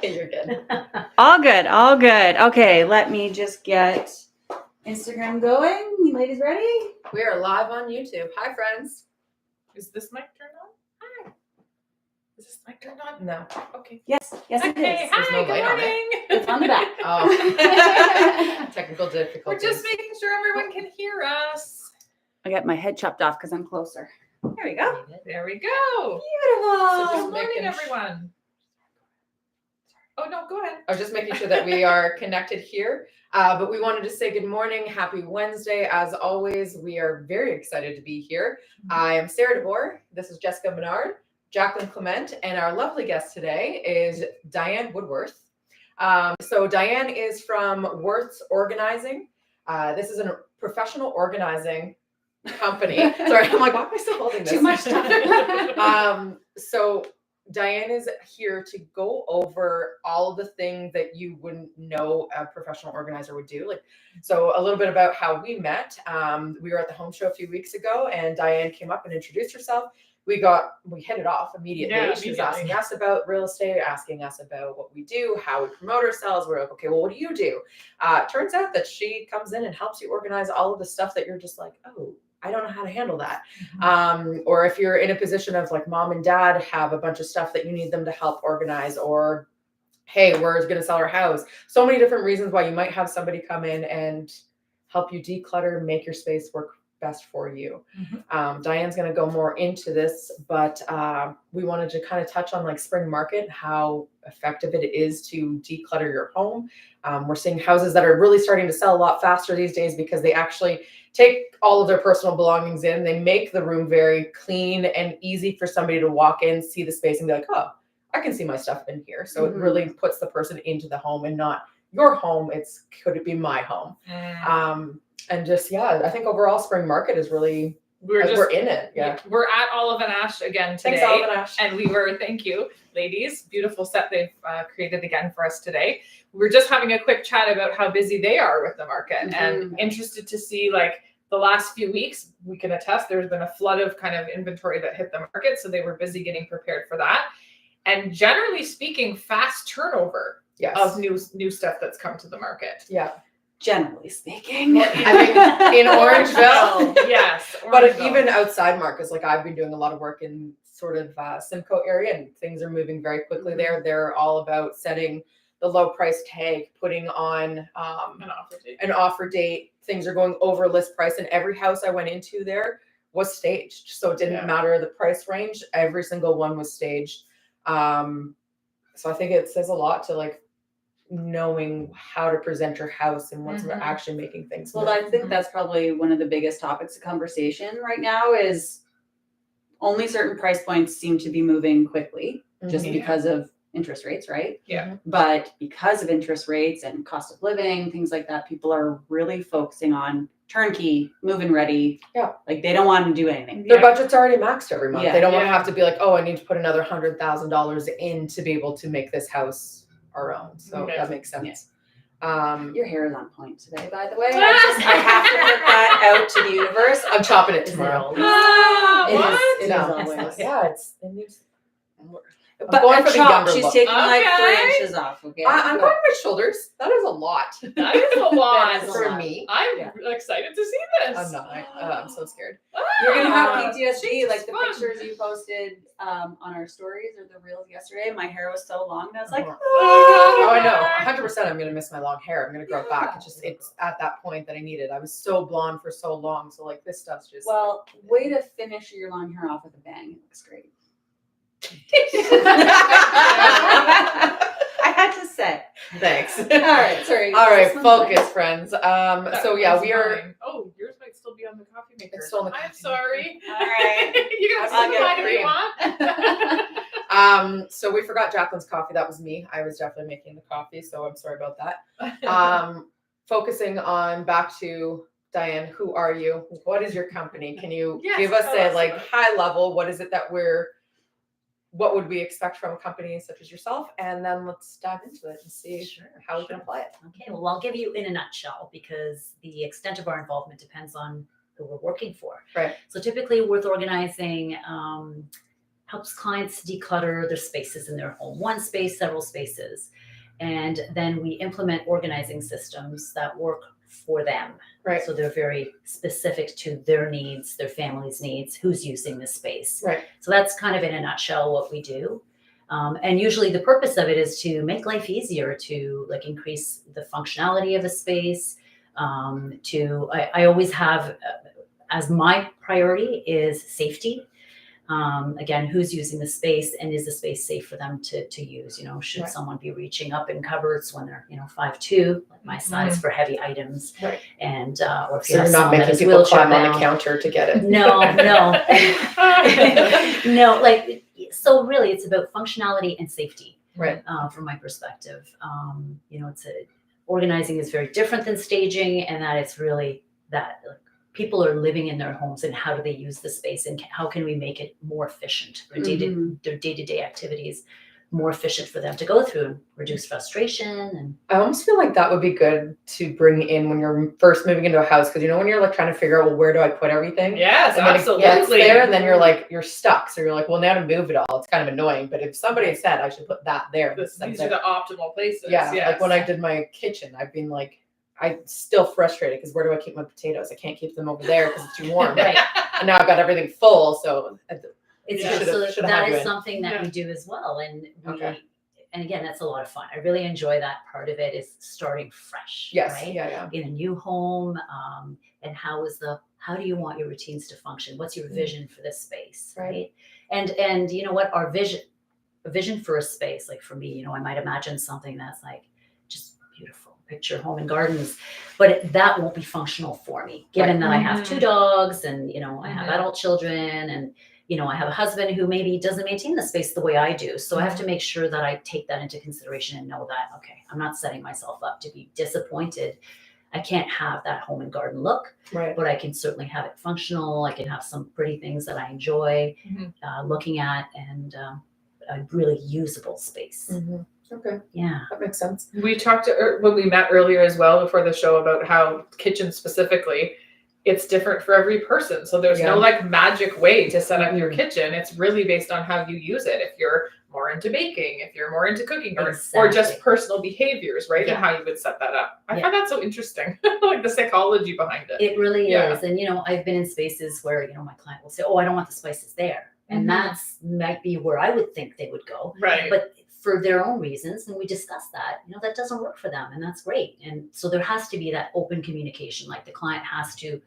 You're good. All good. All good. Okay, let me just get Instagram going. You ladies ready? We are live on YouTube. Hi, friends. Is this mic turned on? Hi. Is this mic turned on? No. Okay. Yes. Yes, it Okay. is. Hi. no Good light on it. morning. It's on the back. Oh. Technical We're difficulties. just making sure everyone can hear us. I got my head chopped off because I'm closer. There we go. There we go. Beautiful. Good just morning, making everyone. Oh no, go ahead. I was just making sure that we are connected here. But we wanted to say good morning. Happy Wednesday. As always, we are very excited to be here. I am Sarah DeBoer. This is Jessica Menard, Jacqueline Clement, and our lovely guest today is Diane Woodworth. So Diane is from Worth's Organizing. This is a professional organizing company. Sorry, I'm like, why am I still holding this? Too much stuff. So Diane is here to go over all of the things that you wouldn't know a professional organizer would do. Like, so a little bit about how we met. We were at the home show a few weeks ago, and Diane came up and introduced herself. We hit it off immediately. Yeah, She was asking us about real estate, asking us about what we do, how we promote ourselves. We're like, okay, well, what do you do? Turns out that she comes in and helps you organize all of the stuff that you're just like, oh, I don't know how to handle that. Or if you're in a position of like mom and dad have a bunch of stuff that you need them to help organize, or hey, we're going to sell our house. So many different reasons why you might have somebody come in and help you declutter, make your space work best for you. Diane's going to go more into this, but we wanted to kind of touch on like spring market, how effective it is to declutter your home. We're seeing houses that are really starting to sell a lot faster these days because they actually take all of their personal belongings in. They make the room very clean and easy for somebody to walk in, see the space and be like, oh, I can see my stuff in here. So it really puts the person into the home and not your home. Could it be my home? And just, yeah, I think overall spring market is really, we're in it. Yeah. We're at Olive and Ash again today. Thanks, Olive and Ash. And thank you, ladies. Beautiful set they've created again for us today. We were just having a quick chat about how busy they are with the market and interested to see like the last few weeks, we can attest there's been a flood of kind of inventory that hit the market. So they were busy getting prepared for that. And generally speaking, fast turnover of new stuff that's come to the market. Yeah. Generally speaking. I mean, in Orangeville. Yes. But even outside markets, like I've been doing a lot of work in sort of Simcoe area, and things are moving very quickly there. They're all about setting the low price tag, putting on an offer date. Things are going over list price, and every house I went into there was staged. So it didn't matter the price range. Every single one was staged. So I think it says a lot to like knowing how to present your house and what's actually making things Well, move. I think that's probably one of the biggest topics of conversation right now is only certain price points seem to be moving quickly just because of interest rates, right? Yeah. But because of interest rates and cost of living, things like that, people are really focusing on turnkey, move-in ready. Yeah. Like they don't want to do anything. Their budget's already maxed every month. Yeah. They don't want to have to be like, oh, I need to put another $100,000 in to be able to make this house our own. So that makes sense. Your hair is on point today, by the way. I have to put that out to the universe. I'm chopping it tomorrow. It is always. Yeah, it needs. But going a for the chop, younger she's look. taking like 3 inches off. Okay, I'm going with shoulders. That is a lot. That is a lot for me. I'm excited to see this. I'm not. I'm so scared. You're gonna have PTSD, like the pictures you posted on our stories or the reels yesterday. My hair was so long, and I was like, oh, I know. 100%. I'm gonna miss my long hair. I'm gonna grow it back. It's at that point that I need it. I was so blonde for so long, so like this stuff's just. Well, way to finish your long hair off with a bang. It looks great. I had to say. Thanks. All right, sorry. All right, focus, friends. So yeah, we are. Mine. Oh, yours might still be on the coffee maker. It's still on the I'm coffee sorry. All right. You can I'll still get mine if you want. So we forgot Jacqueline's coffee. That was me. I was definitely making the coffee, so I'm sorry about that. Focusing on back to Diane. Who are you? What is your company? Can you give us a like high level? What is it that what would we expect from a company such as yourself? And then let's dive into it and see how we can apply it. Okay, well, I'll give you in a nutshell because the extent of our involvement depends on who we're working for. Right. So typically Worth Organizing helps clients declutter their spaces in their home, one space, several spaces. And then we implement organizing systems that work for them. Right. So they're very specific to their needs, their family's needs, who's using the space. Right. So that's kind of in a nutshell what we do. And usually the purpose of it is to make life easier, to like increase the functionality of a space. I always have as my priority is safety. Again, who's using the space and is the space safe for them to use? You know, should Right. someone be reaching up in cupboards when they're, 5'2", like my size for heavy items? Right. And, or if So you have you're not someone that making is people wheelchair climb on the bound. counter to get it. No, no, like, so really it's about functionality and safety. Right. From my perspective, organizing is very different than staging, and that it's really that like, people are living in their homes, and how do they use the space, and how can we make it more efficient, their day-to-day activities more efficient for them to go through and reduce frustration. And I almost feel like that would be good to bring in when you're first moving into a house, because when you're like trying to figure out, well, where do I put everything? Yes, And then absolutely. it gets there, and then you're stuck. So you're like, well, now to move it all, it's kind of annoying. But if somebody had said I should put that there, These instead are of- the optimal places. yeah, Yes. like when I did my kitchen, I've been like, I'm still frustrated because where do I keep my potatoes? I can't keep them over there because it's too warm. Right. And now I've got everything full, so it's Yeah. just so Should've that had you is in. something that Yeah. we do as well. And Okay. and again, that's a lot of fun. I really enjoy that part of it, is starting fresh. Yes, right? yeah. In a new home, and how do you want your routines to function? What's your vision for this space, Right. right? And you know what, a vision for a space, like for me, I might imagine something that's like just beautiful, picture home and gardens, but that won't be functional for me, given that I have 2 dogs, and I have adult children, and I have a husband who maybe doesn't maintain the space the way I do. So I have to make sure that I take that into consideration and know that, okay, I'm not setting myself up to be disappointed. I can't have that home and garden look, Right. but I can certainly have it functional. I can have some pretty things that I enjoy looking at, and a really usable space. Okay, Yeah. that makes sense. We talked when we met earlier as well before the show about how kitchen specifically, it's different for every person. So there's no like magic way to set up your kitchen. It's really based on how you use it. If you're more into baking, if you're more into cooking, or just Exactly. personal behaviors, right? Yeah. And how you would set that up. I Yeah. find that so interesting, like the psychology behind it. It really Yeah. is. And, I've been in spaces where, my client will say, oh, I don't want the spices there. And that's might be where I would think they would go. Right. But for their own reasons, and we discussed that, that doesn't work for them, and that's great. And so there has to be that open communication. Like the client has to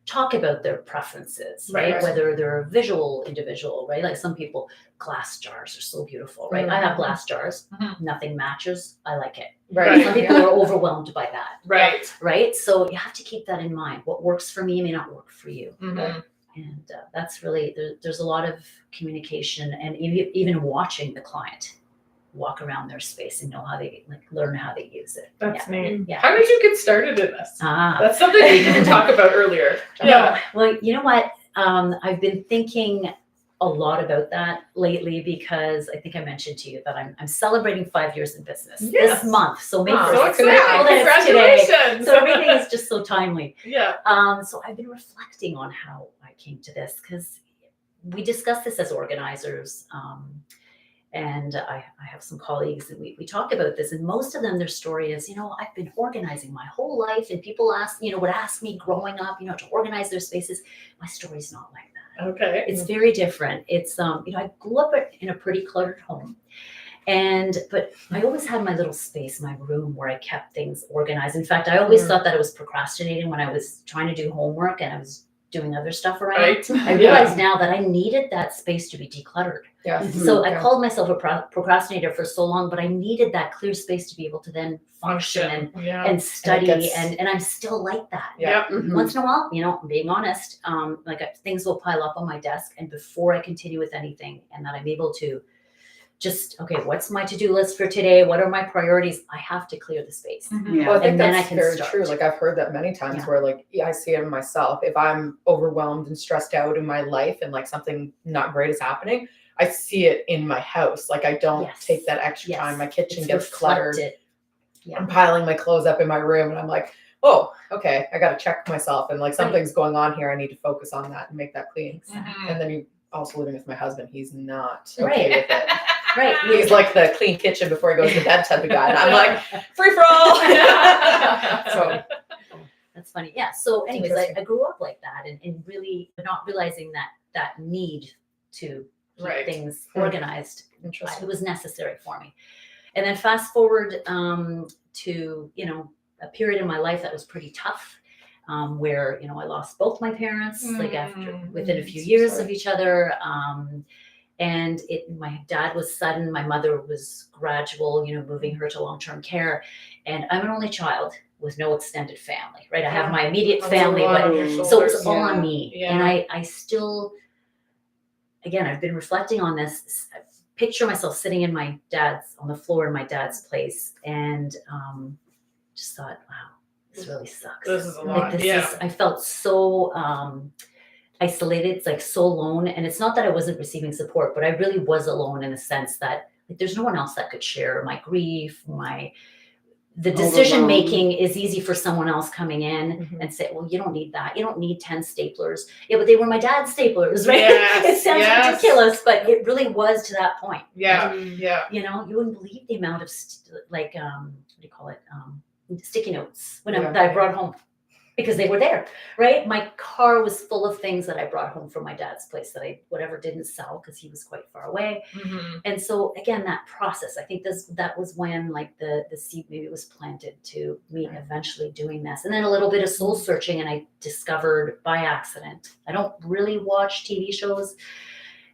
talk about their preferences, right? Right. Whether they're a visual individual, right? Like some people, glass jars are so beautiful, right? I have glass jars, nothing matches. I like it. Right. Some people are overwhelmed by that, Right. right? So you have to keep that in mind. What works for me may not work for you. Mhm. And that's really, there's a lot of communication, and even watching the client walk around their space and know how they learn how they use it. That's neat. Yeah. How did you get started in this? Ah. That's something we didn't talk about earlier. Yeah. Well, you know what? I've been thinking a lot about that lately, because I think I mentioned to you that I'm celebrating 5 years in business Yes. this month. So May Wow. 1st. So It's really cool exciting. that it's today. Congratulations. So everything is just so timely. Yeah. So I've been reflecting on how I came to this, because we discuss this as organizers. And I have some colleagues, and we talk about this, and most of them, their story is, I've been organizing my whole life, and people would ask me growing up, to organize their spaces. My story's not like that. Okay. It's very different. It's, I grew up in a pretty cluttered home, but I always had my little space, my room, where I kept things organized. In fact, I always thought that I was procrastinating when I was trying to do homework and I was doing other stuff around. Right. I realized now that I needed that space to be decluttered. Yeah. So I called myself a procrastinator for so long, but I needed that clear space to be able to then function Yeah. and study, gets- and I'm still like that. Yeah. Once in a while, I'm being honest, things will pile up on my desk, and before I continue with anything, and that I'm able to just, okay, what's my to-do list for today? What are my priorities? I have to clear the space. Yeah. Well, I think And then that's I can very start. true. Like I've heard that many times Yeah. where I see it in myself. If I'm overwhelmed and stressed out in my life and something not great is happening, I see it in my house. Like I don't Yes. take that extra Yes. time. My kitchen It's gets cluttered. reflected. Yeah. I'm piling my clothes up in my room, and I'm like, oh, okay, I got to check myself, and something's going on here. I need to focus on that and make that clean. Mhm. And then also living with my husband, he's not okay Right. with it. Right. He's like the clean kitchen before he goes to bed type of guy. And I'm like, free for all. So That's funny. Yeah. So anyways, Interesting. I grew up like that and really not realizing that need to keep Right. things Hmm. organized. It interesting. was necessary for me. And then fast forward to, a period in my life that was pretty tough, where, I lost both my parents, like within a few So years sorry. of each other. And my dad was sudden, my mother was gradual, moving her to long-term care. And I'm an only child with no extended family, right? I have my immediate That's a family, lot but on your so it was shoulders. all on Yeah. me. Yeah. And I still, again, I've been reflecting on this. I picture myself sitting on the floor in my dad's place, and just thought, wow, this really sucks. This is a Like lot. Yeah. I felt so isolated. It's like so alone. And it's not that I wasn't receiving support, but I really was alone in the sense that like, there's no one else that could share my grief, the decision making is easy for someone else coming in Mhm. and say, well, you don't need that. You don't need 10 staplers. Yeah, but they were my dad's staplers, right? Yes, It sounds yes. ridiculous, but it really was to that point. Yeah. Yeah. You wouldn't believe the amount of what do you call it? Sticky notes Yeah. that I brought home because they were there, right? My car was full of things that I brought home from my dad's place that I didn't sell because he was quite far away. Mhm. And so again, that process, I think that was when like the seed maybe was planted to me eventually doing this. And then a little bit of soul searching, and I discovered by accident. I don't really watch TV shows.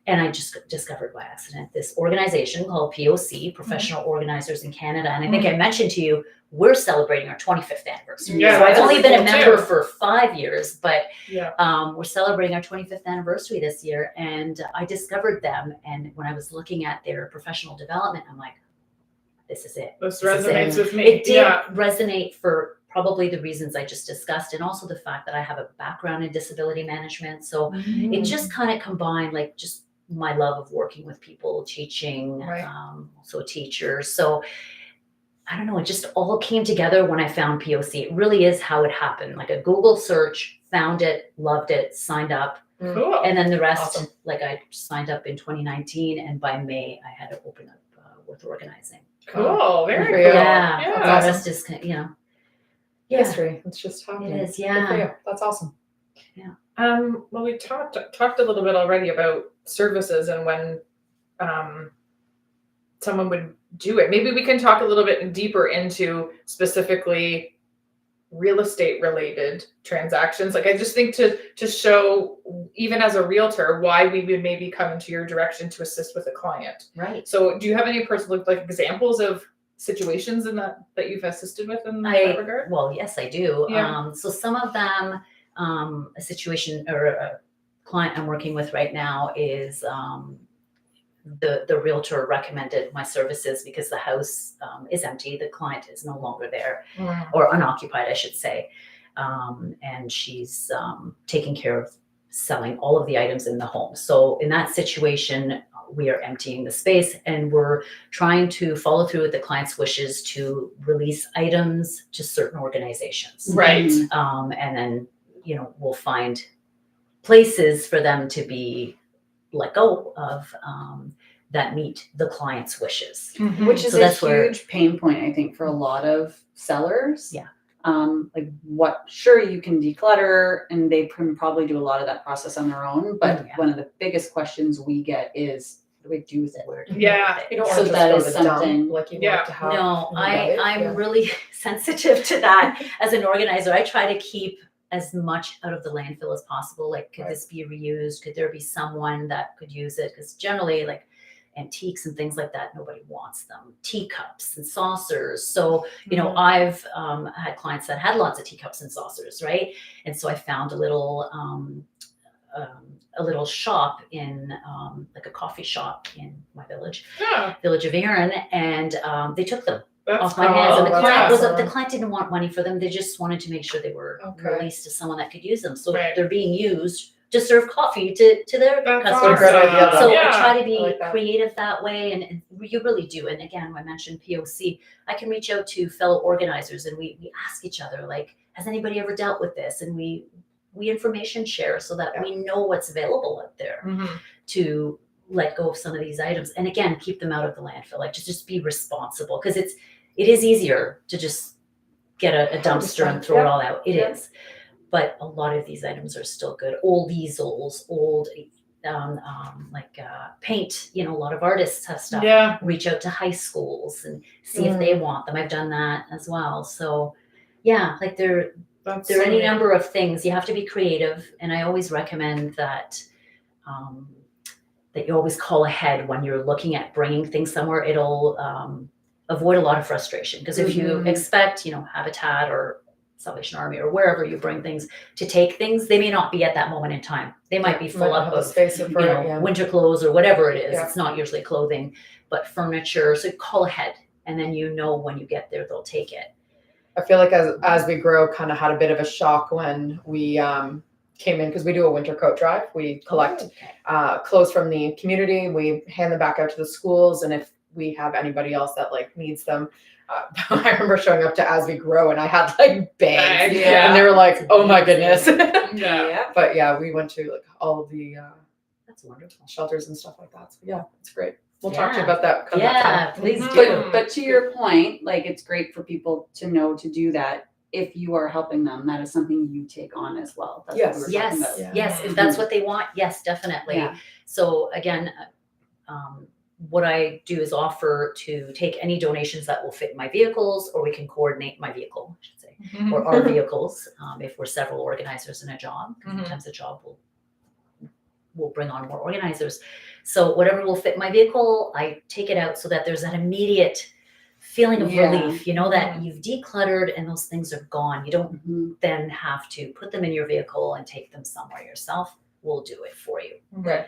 And I just discovered by accident this organization called POC, Professional Organizers in Canada. And I think I mentioned to you, we're celebrating our 25th anniversary. Yeah, so I've that's only been a cool member too. for 5 years, but Yeah. we're celebrating our 25th anniversary this year. And I discovered them. And when I was looking at their professional development, I'm like, this is it. This This is resonates with me. It did Yeah. resonate for probably the reasons I just discussed, and also the fact that I have a background in disability management. So it just kind of combined like just my love of working with people, teaching, Right. also a teacher. So I don't know, it just all came together when I found POC. It really is how it happened. Like a Google search, found it, loved it, signed up. Cool. And then the rest, Awesome. like I signed up in 2019, and by May I had to open up with organizing. Cool. Very Good for cool. you. Yeah, Yeah. the rest is, yeah. History. It's just happening. It is, Good for yeah. you. That's awesome. Well, we talked a little bit already about services and when someone would do it. Maybe we can talk a little bit deeper into specifically real estate related transactions. Like I just think to show, even as a realtor, why we would maybe come into your direction to assist with a client. Right. So do you have any personal like examples of situations in that you've assisted with in that regard? Well, yes, I do. Yeah. So some of them, a situation or a client I'm working with right now is the realtor recommended my services because the house is empty. The client is no longer there, or unoccupied, I should say. And she's taking care of selling all of the items in the home. So in that situation, we are emptying the space and we're trying to follow through with the client's wishes to release items to certain organizations. Right. And then, we'll find places for them to be let go of that meet the client's wishes. Which is So a that's where- huge pain point, I think, for a lot of sellers. Yeah. Sure, you can declutter, and they can probably do a lot of that process on their own. But Yeah. one of the biggest questions we get is, what do we do with it? Where to go Yeah. with it. You don't So want to that just is go to the dump, something- like you Yeah. like to have. No, in your life. I'm Yeah. really sensitive to that as an organizer. I try to keep as much out of the landfill as possible. Like, could Right. this be reused? Could there be someone that could use it? Because generally, like antiques and things like that, nobody wants them. Teacups and saucers. So, I've had clients that had lots of teacups and saucers, right? And so I found a little shop in like a coffee shop in my village of Erin, and they took them That's off my hands. And the cool. client Yeah. wasn't. The client didn't want money for them. They just wanted to make sure they were Okay. released to someone that could use them. So Right. they're being used to serve coffee to their That's customers. Great idea, though. So Yeah. I try to be I like that. creative that way, and you really do. And again, I mentioned POC. I can reach out to fellow organizers, and we ask each other, like, has anybody ever dealt with this? And we we information share so that we know what's available out there to let go of some of these items. And again, keep them out of the landfill. Like just be responsible, because it is easier to just get a dumpster and throw it all out. It is. But a lot of these items are still good. Old easels, old paint. You know, a lot of artists have stuff. Yeah. Reach out to high schools and see if they want them. I've done that as well. So yeah, like there are any number of things. You have to be creative, and I always recommend that that you always call ahead when you're looking at bringing things somewhere. It'll avoid a lot of frustration, because if you expect, you know, Habitat or Salvation Army or wherever you bring things to take things, they may not be at that moment in time. They might be full up of space for winter clothes or whatever it is. Yeah. It's not usually clothing, but furniture. So call ahead, and then you know when you get there, they'll take it. I feel like as we grow, kind of had a bit of a shock when we came in, because we do a winter coat drive. We collect clothes from the community. We hand them back out to the schools, and if we have anybody else that like needs them. I remember showing up to As We Grow, and I had like bags, and they were like, "Oh my goodness!" But yeah, we went to like all of the That's wonderful. shelters and stuff like that. So yeah, it's great. We'll talk to you about that. Please do. But to your point, like it's great for people to know to do that. If you are helping them, that is something you take on as well. That's what we were talking about. Yes. If that's what they want, yes, definitely. Yeah. So again, what I do is offer to take any donations that will fit my vehicles, or we can coordinate my vehicle, I should say, or our vehicles, if we're several organizers in a job. Sometimes a job will bring on more organizers. So whatever will fit my vehicle, I take it out so that there's that immediate feeling of relief, you know, that you've decluttered and those things are gone. You don't then have to put them in your vehicle and take them somewhere yourself. We'll do it for you. Right.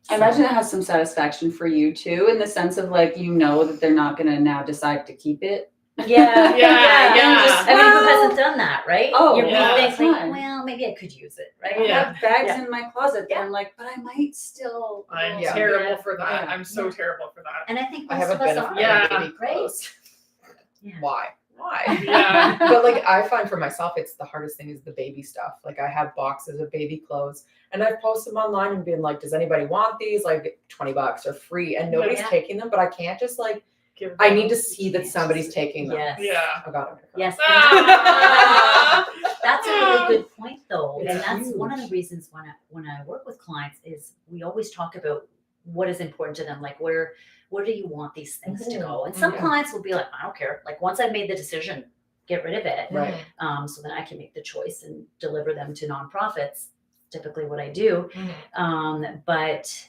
I imagine it has some satisfaction for you too, in the sense of like, you know, that they're not going to now decide to keep it. Yeah. Yeah. I mean, who hasn't done that, right? Oh, you yeah. think like, well, maybe I could use it, right? I have bags in my closet that I'm like, but I might still. I'm Yeah. terrible for that. Yeah. I'm so terrible for that. And I think I most haven't of us been are. Yeah. baby clothes. Yeah. Why? Yeah. But like I find for myself, it's the hardest thing is the baby stuff. Like I have boxes of baby clothes, and I've posted them online and been like, does anybody want these? Like $20 or free, and nobody's taking them. But I can't just like, I need to see that somebody's taking them. Yes. Yeah. I got it. Yes. Ah. That's a really good point, though, It's and that's huge. one of the reasons when I work with clients is we always talk about what is important to them, like where do you want these things to go? And some clients will be like, I don't care. Like once I've made the decision, get rid of it. Right. So then I can make the choice and deliver them to nonprofits. Typically, what I do. But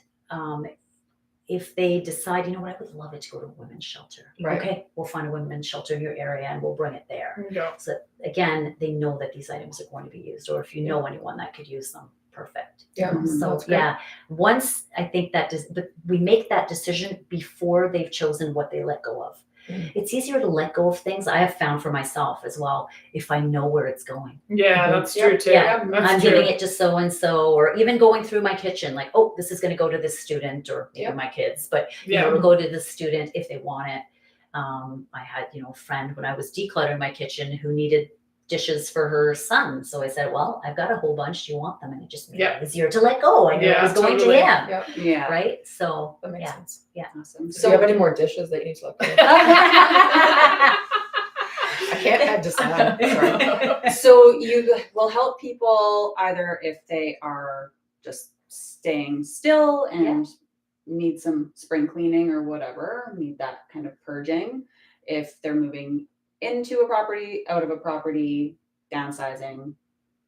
if they decide, you know what, I would love it to go to a women's shelter. Right. Okay, we'll find a women's shelter in your area and we'll bring it there. Yeah. So again, they know that these items are going to be used, or if you know anyone that could use them, perfect. Yeah. So That's great. yeah, once I think that we make that decision before they've chosen what they let go of. It's easier to let go of things, I have found for myself as well, if I know where it's going. Yeah, that's true too. Yeah, That's I'm true. giving it to so and so, or even going through my kitchen, like, oh, this is going to go to this student, or maybe my kids, but you know, it'll go to the student if they want it. I had, you know, a friend when I was decluttering my kitchen who needed dishes for her son, so I said, well, I've got a whole bunch. Do you want them? And it just made it easier to let go. I knew it was going to him, Yeah. right? So That makes sense. Yeah. Awesome. So, do you have any more dishes that you need to look at? I can't add to Sorry. So you will help people either if they are just staying still and need some spring cleaning or whatever, need that kind of purging. If they're moving into a property, out of a property, downsizing,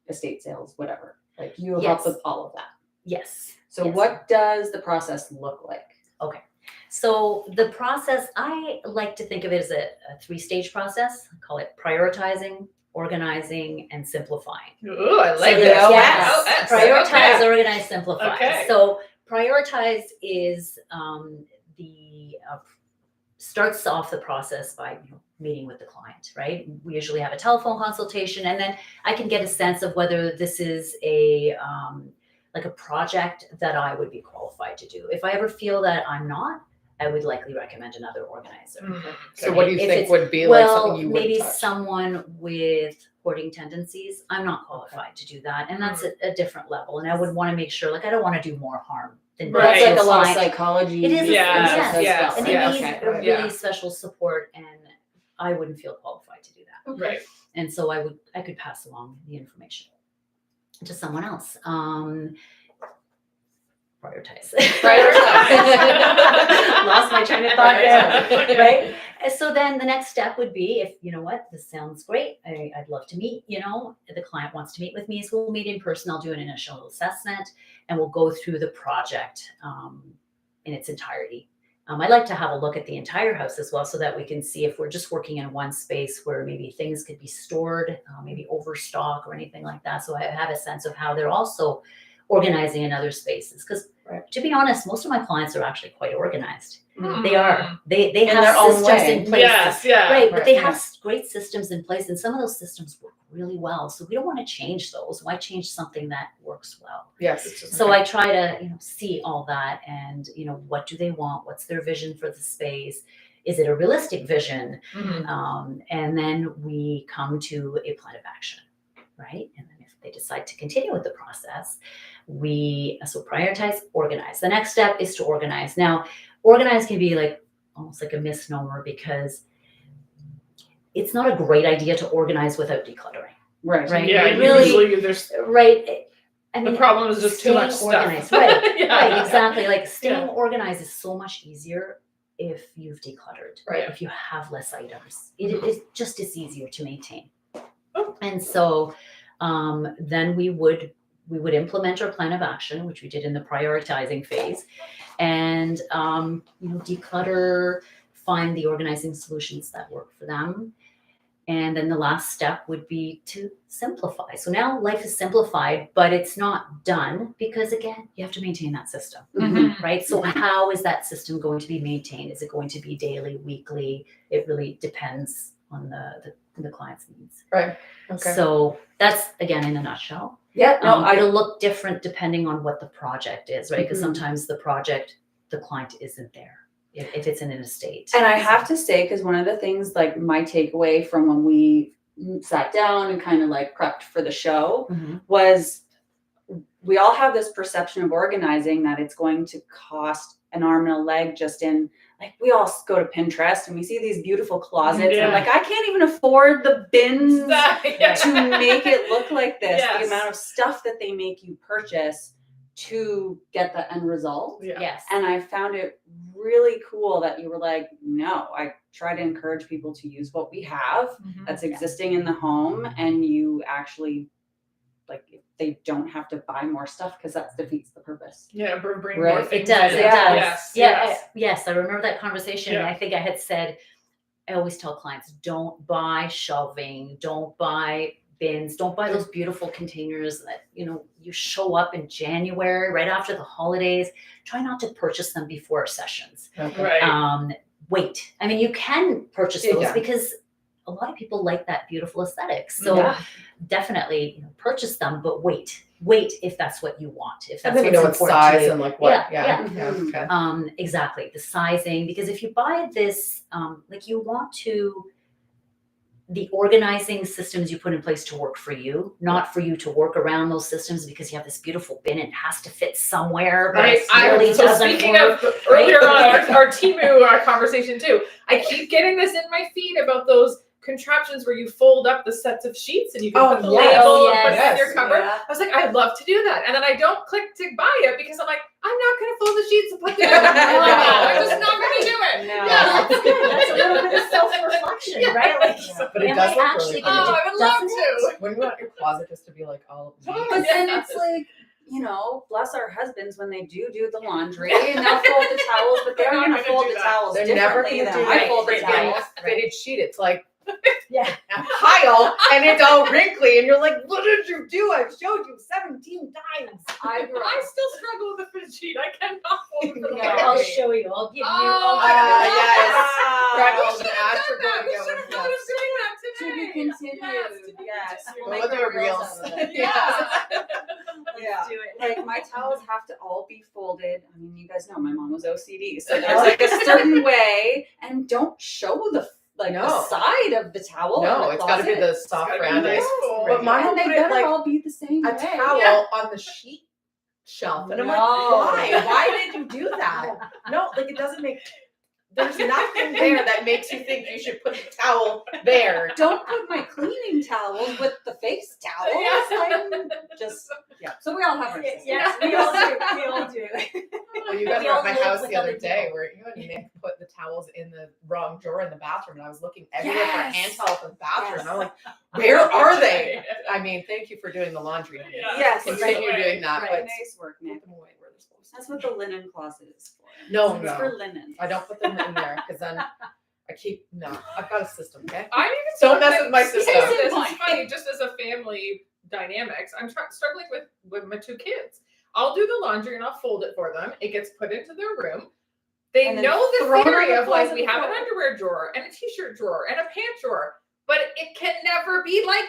estate sales, whatever. Like you help with all of that. Yes. So Yes. what does the process look like? Okay. So the process, I like to think of it as a 3-stage process. I call it prioritizing, organizing, and simplifying. Ooh, I like So this. yes, Wow, prioritize, okay. organize, simplify. Okay. So prioritize is starts off the process by meeting with the client, right? We usually have a telephone consultation, and then I can get a sense of whether this is like a project that I would be qualified to do. If I ever feel that I'm not, I would likely recommend another organizer. So what do you If think it's- would be like Well, something you would maybe touch? someone with hoarding tendencies. I'm not qualified to do that, and that's a different level. And I would want to make sure, like, I don't want to do more harm than Right. That's like a lot of client. psychology. It is, Yes, yes, yes, and yes. they need Okay. a really Yeah. special support, and I wouldn't feel qualified to do that. Right. And so I could pass along the information to someone else. Prioritize. Lost my train of thought there, right? And so then the next step would be, if you know what, this sounds great, I'd love to meet, the client wants to meet with me, so we'll meet in person. I'll do an initial assessment and we'll go through the project in its entirety. I like to have a look at the entire house as well, so that we can see if we're just working in one space where maybe things could be stored, maybe overstock or anything like that. So I have a sense of how they're also organizing in other spaces. Because to be honest, most of my clients are actually quite organized. They are. They In have their own systems way. in place. Yes, yeah. Right, but Right, they yeah. have great systems in place, and some of those systems work really well. So we don't want to change those. Why change something that works well? Yes. So I try to, see all that, and what do they want? What's their vision for the space? Is it a realistic vision? Mhm. And then we come to a plan of action, right? And then if they decide to continue with the process, we prioritize, organize. The next step is to organize. Now, organize can be like almost like a misnomer, because it's not a great idea to organize without decluttering, Right. right? Yeah, You really, usually there's right? I the mean, problem is just too much staying stuff. organized, right? Yeah. Right, exactly. Like staying Yeah. organized is so much easier if you've decluttered, right? Yeah. If you have less items, it just is easier to maintain. Oh. And so then we would implement our plan of action, which we did in the prioritizing phase, and declutter, find the organizing solutions that work for them. And then the last step would be to simplify. So now life is simplified, but it's not done, because again, you have to maintain that system, Mhm. right? So how is that system going to be maintained? Is it going to be daily, weekly? It really depends on the client's needs. Right. Okay. So that's, again, in a nutshell. Yeah. No, It'll look different depending on what the project is, right? Because Mhm. sometimes the client isn't there if it's in an estate. And I have to say, because one of the things, like my takeaway from when we sat down and kind of like prepped for the show, Mhm. was we all have this perception of organizing that it's going to cost an arm and a leg, just in, like, we all go to Pinterest and we see these beautiful closets, Yeah. and like, I can't even afford the bins Yeah. to make it look like this. Yes. The amount of stuff that they make you purchase to get the end result. Yeah. Yes. And I found it really cool that you were like, no, I try to encourage people to use what we have Mhm. that's existing in the home, and you actually, like, they don't have to buy more stuff, because that defeats the purpose. Yeah, bring Right. more It things. It does. in. It Yes. does. Yeah. Yes. Yes. I remember that conversation. Yeah. And I think I had said, I always tell clients, don't buy shelving, don't buy bins, don't buy those beautiful containers that, you show up in January, right after the holidays. Try not to purchase them before sessions. Okay. Right. Wait. I mean, you can purchase those Yeah. because a lot of people like that beautiful aesthetic. So Yeah. definitely purchase them, but wait if that's what you want. If I that's think you what's know what important to size you. and like what. Yeah, Yeah. yeah. Okay. Exactly, the sizing, because if you buy this, like, you want the organizing systems you put in place to work for you, not for you to work around those systems because you have this beautiful bin and it has to fit somewhere, but Right. it really So doesn't speaking work. of earlier right? on our Temu conversation too, I keep getting this in my feed about those contraptions where you fold up the sets of sheets and you can Oh, put the yes. label Oh, and put it in yes. your cupboard. Yeah. I was like, I'd love to do that. And then I don't click to buy it because I'm like, I'm not going to fold the sheets and put them in. I'm just not going to do it. No. Yeah. That's good. That's a little bit of self-reflection, Yeah. right? Like, But it am does I look actually really gonna Oh, good. I would love doesn't to. it? Wouldn't you want your closet just to be like all But neat? then Yes. it's like, bless our husbands when they do the laundry, and they'll fold the towels, but they're They're not not going to gonna fold do the that. towels They're never differently going to than do I that. fold the They get towels. a fitted sheet. It's like Yeah. a pile and it's all wrinkly and you're like, what did you do? I've showed you 17 times. I grew I up. still struggle with the fitted sheet. I cannot fold it for the No. I'll laundry. show you. I'll give you. Oh, yes. We Freckles should and have Astro done that. going We to should go have with thought of this. doing that To today. be continued. Yes, to be Yes. continued. We'll We'll make do a reels. out of it. Yeah. Yeah. do it. Like my towels have to all be folded. I mean, you guys know my mom was OCD, so there's like a certain way, and don't show the No. side of the towel. No, in it's the got to be closet. the soft gotta be round. nice ice. fold. But mine will and they put it better like all be the same a way. towel on the sheet shelf, and I'm like, No. why? Why did you do that? No, like it doesn't make. There's nothing there that makes you think you should put the towel there. Don't put my cleaning towels with the face towels. I'm just So we all have our systems. Yes, we all do. We all do. Well, you guys We were all at my live house with the other other day people. where you and Nick put the towels in the wrong drawer in the bathroom, and I was looking everywhere for a hand Yes. towel for the bathroom. Yes. And I'm like, where are they? I mean, thank you for doing the laundry. honey. Yeah. Yes. Continue Right. doing that, Right. but Nice work, Nick. put them away where they're supposed to. That's what the linen closet is for. No, It's no. for linen. I don't put them in there because then I keep I've got a system, okay? I'm even Don't mess struggling- with my system. This is Point. funny, just as a family dynamics. I'm struggling with my two kids. I'll do the laundry and I'll fold it for them. It gets put into their room. They And then know the thrown on theory the of like closet we have an floor. underwear drawer and a t-shirt drawer and a pant drawer, but it can never be like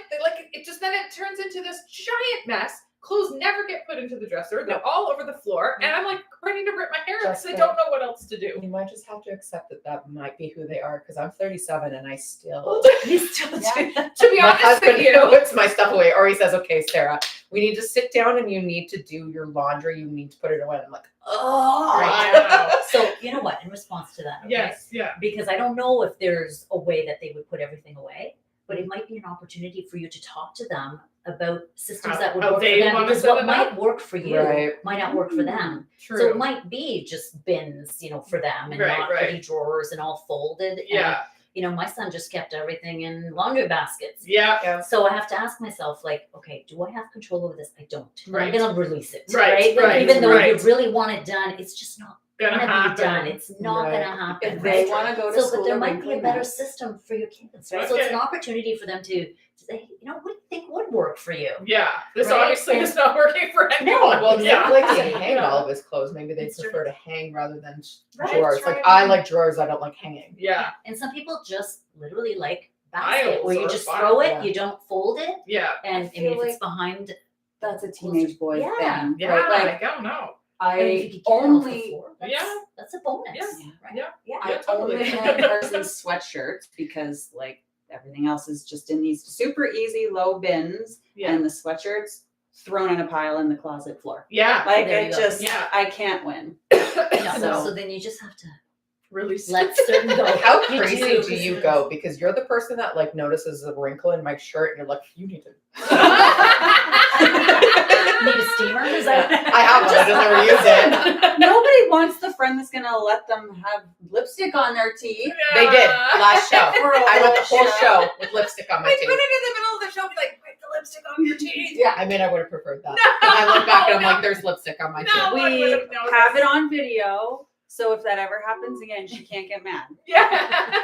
it just then it turns into this giant mess. Clothes never get put into the dresser. They're all over the floor, and I'm like ready to rip my hair out because I Jessica. don't know what else to do. You might just have to accept that might be who they are because I'm 37 and I still. You still do that. To be My honest husband with you, puts my stuff away, or he says, "Okay, Sarah, we need to sit down and you need to do your laundry. You need to put it away." And I'm like, "Oh, Wow. So you know what? In response to that, okay? Yes, yeah. Because I don't know if there's a way that they would put everything away, but it might be an opportunity for you to talk to them about systems How- that would how work for they them. wanna Because set what it might up? work for you Right. might not work for them. True. So it might be just bins, for them and Right, not right. pretty drawers and all folded. Yeah, And, my son just kept everything in laundry baskets. yeah. So I have to ask myself, like, okay, do I have control over this? I don't. Right. I'm gonna release it. Right, Like, right, even though right. you really want it done, it's just not Gonna gonna happen. be done. It's not Right. gonna happen. If they right? want to go to So, school, but there to might be a wrinkly better mess. system for your kids, right? So it's Okay. an opportunity for them to say, what do you think would work for you? Yeah, this Right? obviously And- is not working for anyone. Well, yeah. Nick likes to hang all of his clothes. Maybe they It's prefer to hang rather than Right, drawers. try Like and- I like drawers. I don't like hanging. Yeah, And some people just literally like basket Aisles where you or just fine, throw it, yeah. you don't fold it, yeah, and feel if it's like- behind, That's a teenage boy Yeah. thing. yeah. Right? Like I don't know. I mean, if you I could get it off the only floor, Yeah. that's a bonus. Yeah. Right? Yeah. Yeah. I Yeah, totally. only hand person's sweatshirts because like everything else is just in these super easy low bins, Yeah, and the sweatshirts thrown in a pile in the closet floor. yeah. Like There I you go. just Yeah. I can't win. No, So- so then you just have to Really. let certain go. How You crazy do do. you go? Because you're the person that like notices a wrinkle in my shirt, and you're like, you need to. Need a steamer? Is that? I have one. I just never use it. Nobody wants the friend that's gonna let them have lipstick on their teeth. They did last show. For a I went the whole show. show with lipstick on my Like teeth. put it in the middle of the show, be like, put the lipstick on your teeth. Yeah. I mean, I would have preferred that. No, And I look back and I'm no. like, there's lipstick on my No. teeth. I We would've noticed. have it on video, so if that ever happens again, she can't get mad. Yeah.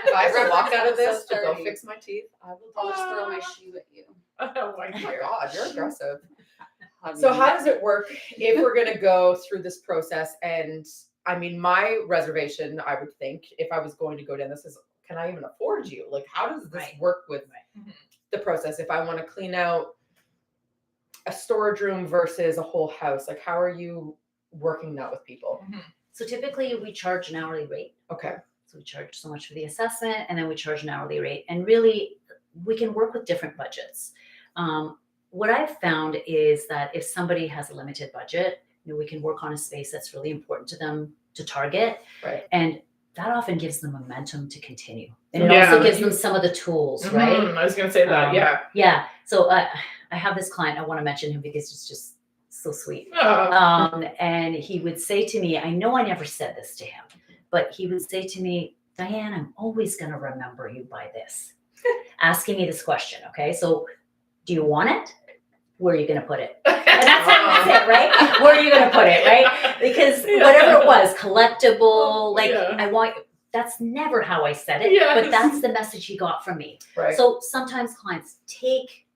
If I ever walk out of this So to go dirty. fix my teeth, I will. I'll just throw my shoe at you. Oh my Oh my god. God, you're aggressive. Have So you? how does it work if we're gonna go through this process? And I mean, my reservation, I would think, if I was going to go down this is, can I even afford you? Like, how does this Right. work with Mhm. the process? If I want to clean out a storage room versus a whole house, like how are you working that with people? So typically we charge an hourly rate. Okay. So we charge so much for the assessment, and then we charge an hourly rate. And really, we can work with different budgets. What I've found is that if somebody has a limited budget, we can work on a space that's really important to them to target. Right. And that often gives them momentum to continue. And it Yeah. also gives them some of the tools, right? Mhm, I was gonna say that. Yeah. Yeah. So I have this client, I want to mention him because he's just so sweet. Oh. And he would say to me, I know I never said this to him, but he would say to me, Diane, I'm always going to remember you by this. Asking me this question. Okay. So do you want it? Where are you going to put it? And that's it, right? Where are you going to put it, right? Because Yeah. whatever it was, collectible, like Yeah. I want, that's never how I said it, Yes. but that's the message he got from me. Right. So sometimes clients take,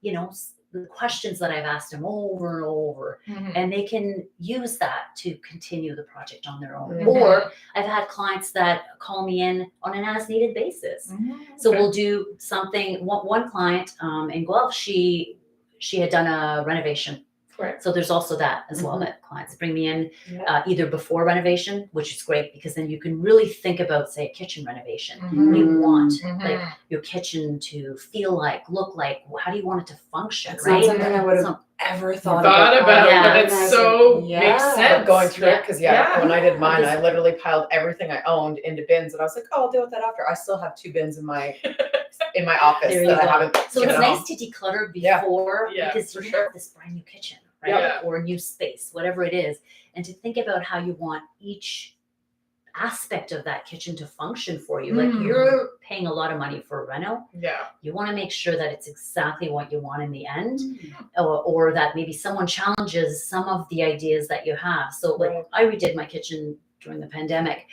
the questions that I've asked them over and over, Mhm. and they can use that to continue the project on their own. Mhm. Or I've had clients that call me in on an as-needed basis. So Okay. we'll do something. One client in Guelph, she had done a renovation Right. So there's also that as well, that clients bring me in Yeah. either before renovation, which is great because then you can really think about, say, a kitchen renovation. What do Mhm. you want Mhm. like your kitchen to feel like, look like? How do you want it to function, It's right? not something I would have So- ever Thought thought about, Yeah. but it's so Yeah. makes sense. But going through it, because Yeah. when I did mine, Because- I literally piled everything I owned into bins, and I was like, "Oh, I'll deal with that after." I still have 2 bins in my office There you that I go. haven't. So given it's nice off. to declutter Yeah. before Yeah, because for you sure. have this brand new kitchen, right? Yeah. Or a new space, whatever it is, and to think about how you want each aspect of that kitchen to function for you. Like you're paying a lot of money for a reno. Yeah. You want to make sure that it's exactly what you want in the end, or that maybe someone challenges some of the ideas that you have. So like Right. I redid my kitchen during the pandemic,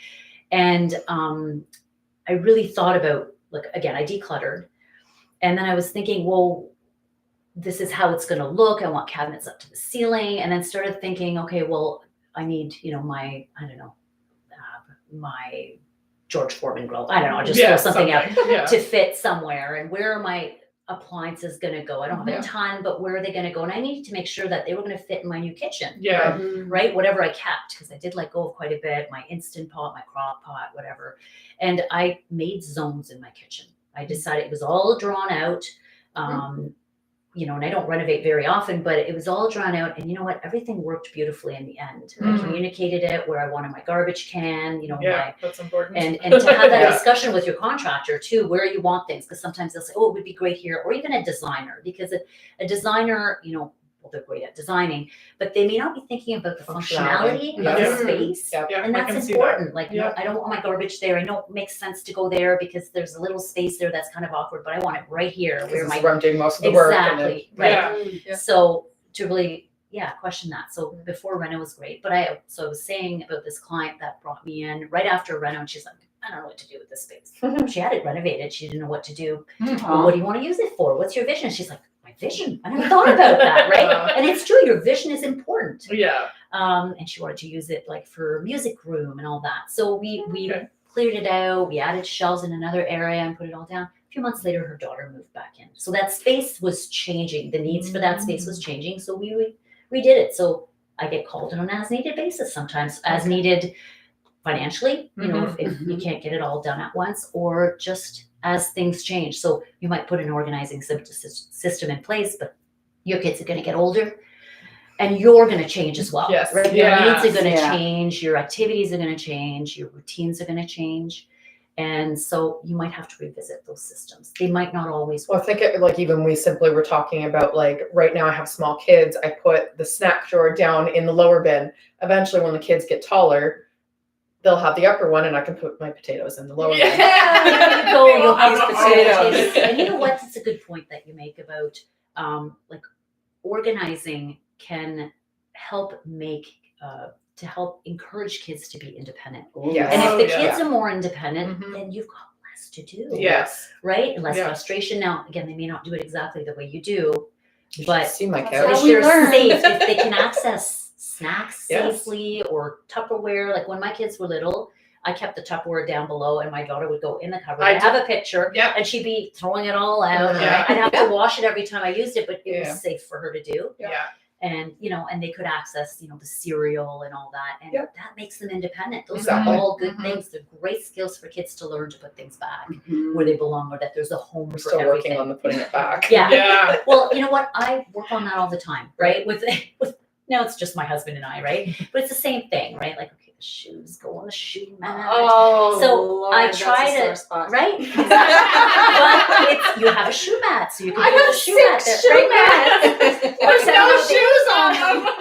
and I really thought about, like, again, I decluttered, and then I was thinking, well, this is how it's going to look. I want cabinets up to the ceiling, and then started thinking, okay, well, I need, my, I don't know, my George Foreman grill. I don't know, just throw something out Yeah. to fit somewhere. And where are my appliances going to go? I don't have Yeah. a ton, but where are they going to go? And I needed to make sure that they were going to fit in my new kitchen. Yeah. Right? Whatever I kept, because I did let go of quite a bit, my Instant Pot, my crock pot, whatever. And I made zones in my kitchen. I decided it was all drawn out. And I don't renovate very often, but it was all drawn out. And you know what? Everything worked beautifully in the end. I communicated it where I wanted my garbage can, Yeah, that's important. and to have that Yeah. discussion with your contractor too, where you want things, because sometimes they'll say, oh, it would be great here, or even a designer, because a designer, well, they're great at designing, but they may not be thinking about the functionality of Yeah. the space. Yeah. Yeah, And I that's can see important. that. Like, Yeah. I don't want my garbage there. I know it makes sense to go there because there's a little space there that's kind of awkward, but I want it right here Because where this my is where I'm doing most of the work. And then, exactly right. Yeah. Yeah. So to really, question that. So before reno was great, but I was saying about this client that brought me in right after reno, and she's like, I don't know what to do with this space. She had it renovated. She didn't know what to do. Well, what do you want to use it for? What's your vision? She's like, my vision. I never thought about that, right? And it's true. Your vision is important. Yeah. And she wanted to use it like for music room and all that. So we Okay. cleared it out. We added shelves in another area and put it all down. A few months later, her daughter moved back in. So that space was changing. The needs for that space was changing. So we redid it. So I get called on an as needed basis sometimes, as needed financially, if you can't get it all done at once, or just as things change. So you might put an organizing system in place, but your kids are going to get older and you're going to change as well. Yes. Right? Your Yes. needs are going to Yeah. change, your activities are going to change, your routines are going to change. And so you might have to revisit those systems. They might not always Well, work. think it like even we simply were talking about, like, right now I have small kids. I put the snack drawer down in the lower bin. Eventually, when the kids get taller, they'll have the upper one, and I can put my potatoes in the lower bin. There you go. We all You'll have have potatoes. potatoes. And you know what? It's a good point that you make about like organizing can help to help encourage kids to be independent. Yes. And if the Oh, yeah. kids are more independent, Mhm. then you've got less to do. Yes. Right? Less Yeah. frustration. Now, again, they may not do it exactly the way you do, You should but see my That's couch. how if we they're learn. safe, if they can access snacks Yes. safely or Tupperware. Like when my kids were little, I kept the Tupperware down below and my daughter would go in the cupboard. I I have a picture Yeah. and she'd be throwing it all out. Yeah. I'd have to wash it every time I used it, but it Yeah. was safe for her to do. Yeah. And, and they could access, the cereal and all that. And Yep. that makes them independent. Those Exactly. are all good Mhm. things. They're great skills for kids to learn to put things back Mhm. where they belong, or that there's a home We're for still everything. working on the putting it back. Yeah. Yeah. Well, you know what? I work on that all the time, right? With now it's just my husband and I, right? But it's the same thing, right? Like, okay, the shoes go on the shoe mat. Oh, So Lord, I that's try a to- sore spot. Right? But you have a shoe mat, so you can I put have the shoe mat 6 there. shoe mats. There's no shoes on them.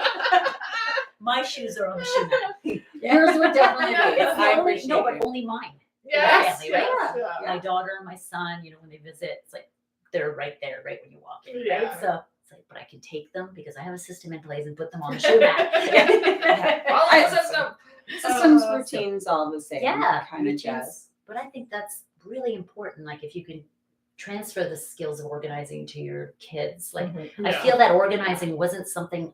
My shoes are on the shoe mat. Yeah. Yours would definitely Yeah, be. It's I the only, appreciate no, but you. only mine. Yes. Family, right? Yes. Yeah. My daughter, my son, when they visit, it's like they're right there, right when you walk in, Yeah. right? So it's like, but I can take them because I have a system in place and put them on the shoe mat. Follow the system. Systems, routines, all the same. Yeah, kind of routines. jazz. But I think that's really important. Like if you can transfer the skills of organizing to your kids. Like Mhm. I feel that organizing wasn't something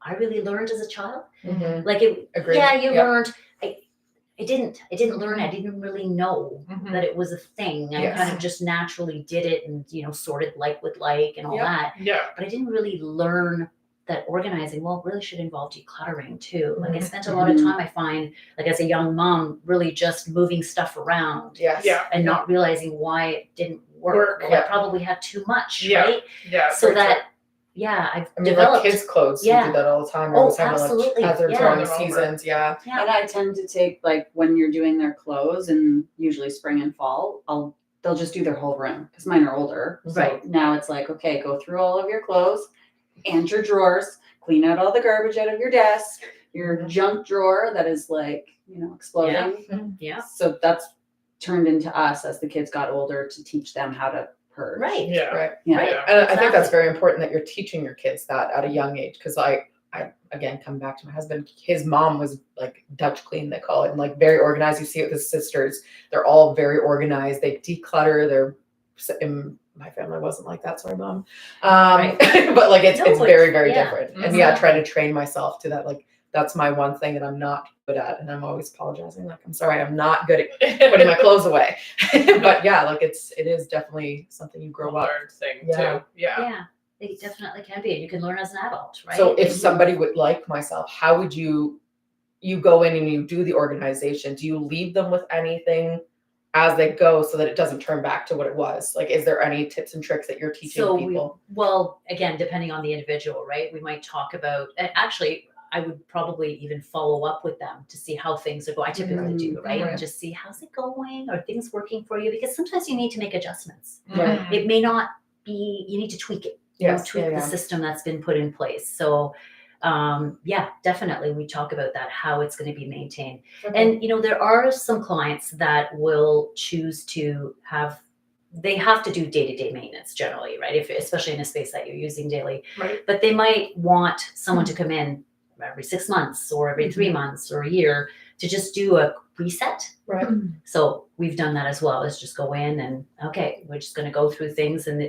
I really learned as a child. Mhm. Like it, Agreed. yeah, you Yep. learned. I didn't learn. I didn't really know Mhm. that it was a thing. I Yes. kind of just naturally did it and sorted like with like and all Yep. that. Yeah. But I didn't really learn that organizing, well, really should involve decluttering too. Like I spent a lot of time, I find, like as a young mom, really just moving stuff around Yes. Yeah. and not realizing why it didn't work. Well, Yeah. I probably had too much, Yeah. right? Yeah. So very true. that, yeah, I've I mean, developed. like kids' clothes, Yeah. you do that all the time. Oh, Always having, absolutely. Like, as they're Yeah. growing Turn them over. seasons, yeah. Yeah. And I tend to take, like, when you're doing their clothes, and usually spring and fall, they'll just do their whole room because mine are older. So Right. now it's like, okay, go through all of your clothes and your drawers, clean out all the garbage out of your desk, your junk drawer that is like, exploding. Yeah. So that's turned into us as the kids got older to teach them how to purge. Right. Yeah. Right. Yeah. Right. Yeah. And I think Exactly. that's very important that you're teaching your kids that at a young age. Because I again come back to my husband. His mom was like Dutch clean, they call it, and like very organized. You see it with his sisters; they're all very organized. They declutter. In my family wasn't like that. Sorry, mom. Right. But like it's No, it's but- very very yeah, different. And exactly. yeah, trying to train myself to that. Like that's my one thing that I'm not good at, and I'm always apologizing. Like I'm sorry, I'm not good at putting my clothes away. But yeah, like it is definitely something you A grow up. learned thing Yeah. too. Yeah. Yeah. They definitely can be. You can learn as an adult, right? So if somebody would like myself, how would you go in and you do the organization? Do you leave them with anything as they go so that it doesn't turn back to what it was? Like, is there any tips and tricks that you're teaching people? Well, again, depending on the individual, right? We might talk about, and actually, I would probably even follow up with them to see how things are going. I typically do, right? Right. And just see how's it going? Are things working for you? Because sometimes you need to make adjustments. Right. Mhm. It may not be, you need to tweak it. Yes, Tweak yeah, the yeah. system that's been put in place. So yeah, definitely we talk about that, how it's going to be maintained. And there are some clients that will choose to they have to do day-to-day maintenance generally, right? Especially in a space that you're using daily. Right. But they might want someone to come in every 6 months or every 3 months or a year to just do a reset. Right. So we've done that as well, is just go in and, okay, we're just going to go through things, and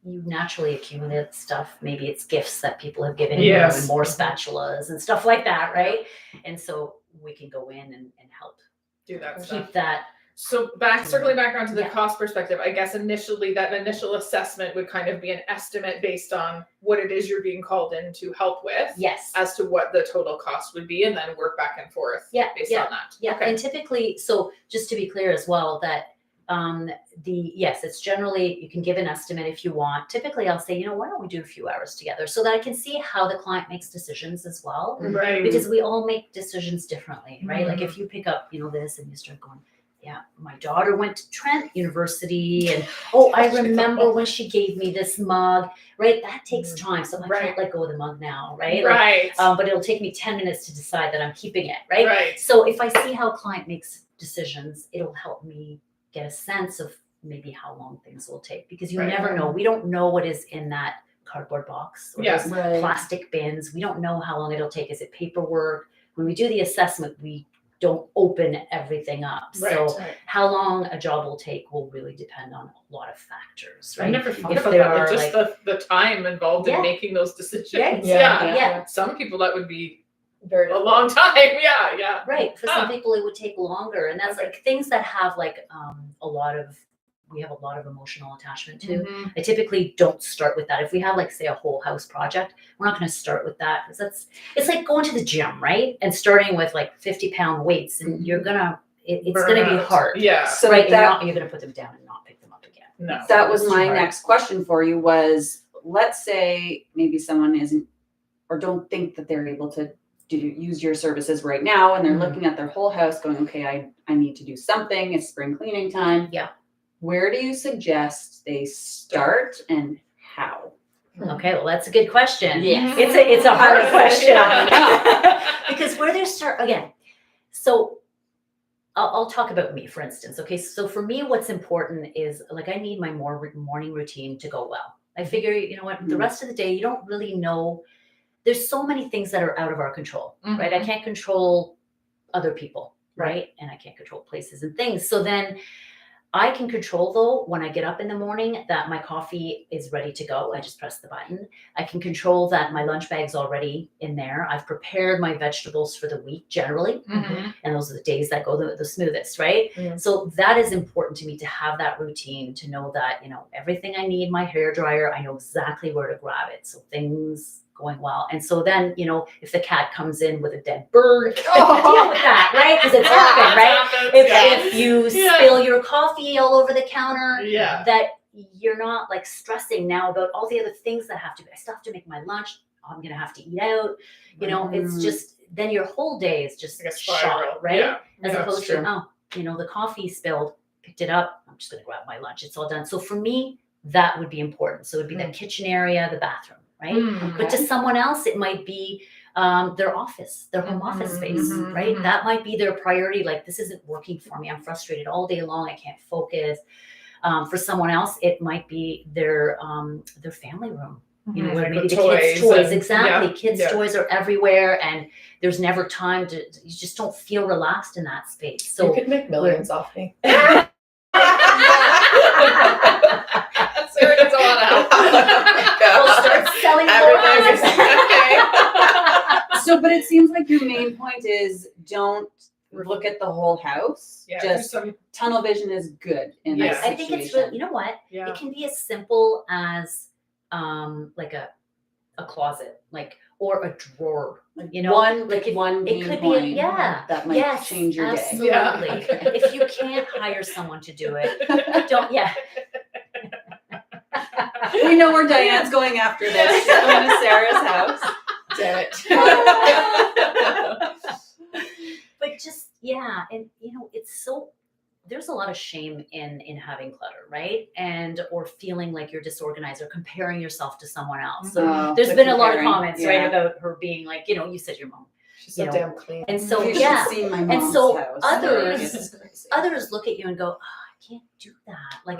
you naturally accumulate stuff. Maybe it's gifts that people have given you, Yes. and more spatulas and stuff like that, right? And so we can go in and help Do that stuff. keep that. So circling back around to the Yeah. cost perspective, I guess initially that initial assessment would kind of be an estimate based on what it is you're being called in to help with, Yes. as to what the total cost would be, and then work back and forth Yeah, based yeah, on that. Yeah. Okay. And typically, so just to be clear as well, that yes, it's generally, you can give an estimate if you want. Typically I'll say, why don't we do a few hours together so that I can see how the client makes decisions as well. Right. Because we all make decisions differently, right? Like Mhm. if you pick up, this and you start going, yeah, my daughter went to Trent University, and I remember when she gave me this mug, right? That takes time. So I Right. can't let go of the mug now, right? Like, Right. but it'll take me 10 minutes to decide that I'm keeping it, right? Right. So if I see how a client makes decisions, it'll help me get a sense of maybe how long things will take, because you Right. never know. We don't know what is in that cardboard box or Yes. those Right. plastic bins. We don't know how long it'll take. Is it paperwork? When we do the assessment, we don't open everything up. Right. So how long a job will take will really depend on a lot of factors, I right? never thought If about there that. are, Just the time involved Yeah. in making those decisions. Yeah. Yeah. Yeah. Some people that would be Very a long time. Yeah. Yeah. Right. For Ah. some people, it would take longer. And that's Okay. like things that have like we have a lot of emotional attachment to. Mhm. I typically don't start with that. If we have like, say, a whole house project, we're not going to start with that, because it's like going to the gym, right? And starting with like 50-pound weights, and you're gonna, it's Burn going to be out. hard, Yeah. So right? And that you're going to put them down and not pick them up again. No. that was It's too my hard. next question for you was, let's say maybe someone isn't or don't think that they're able to use your services right now, and they're Mhm. looking at their whole house going, okay, I need to do something. It's spring cleaning time. Yeah. Where do you suggest they start and how? Okay, well, that's a good question. Yes. It's a hard question. Yeah. Because where they start again. So I'll talk about me, for instance. Okay, so for me, what's important is like I need my morning routine to go well. I figure, the Mhm. rest of the day, you don't really know. There's so many things that are out of our control, right? I Mhm. can't control other people, right? And I can't control places and things. So then I can control, though, when I get up in the morning, that my coffee is ready to go. I just press the button. I can control that my lunch bag's already in there. I've prepared my vegetables for the week generally. Mhm. And those are the days that go the smoothest, right? Mhm. So that is important to me, to have that routine, to know that, everything I need, my hair dryer, I know exactly where to grab it. So things going well. And so then, you know, if the cat comes in with a dead bird, deal with that, right? Because it's happened, right? If you spill your coffee all over the counter, that you're not like stressing now about all the other things that have to be, I still have to make my lunch. I'm going to have to eat out. You know, it's just, then your whole day is just Like a shot, spiral. right? Yeah. As Yeah, opposed true. to, oh, you know, the coffee spilled, picked it up. I'm just going to grab my lunch. It's all done. So for me, that would be important. So it would be the kitchen area, the bathroom, right? But to someone else, it might be their office, their home office space, right? That might be their priority. Like, this isn't working for me. I'm frustrated all day long. I can't focus. For someone else, it might be their family room. You know, where maybe the kids' toys, exactly. Kids' toys are everywhere, and there's never time to. You just don't feel relaxed in that space. So you could make millions off me. Sarah gets a lot of help. We'll start selling Everything. So, but it seems like your main point is don't look at the whole house. Yeah, Just tunnel vision is good in Yeah. that I situation. think it's really, you know what? Yeah. It can be as simple as like a closet, like, or a drawer. You know, one like if, one it main could point be that might change your day. absolutely. Yeah. If you can't hire someone to do it, don't. Yeah. We know where Diane's going after this. She's going to Sarah's house. Damn it. But just and you know, it's so, there's a lot of shame in having clutter, right? And or feeling like you're disorganized or comparing yourself to someone else. So there's been a lot of comments, right, about her being like, you know, you said your mom. She's so damn clean. And so You should see my mom's and so house. others look at you and go, oh, I can't do that. Like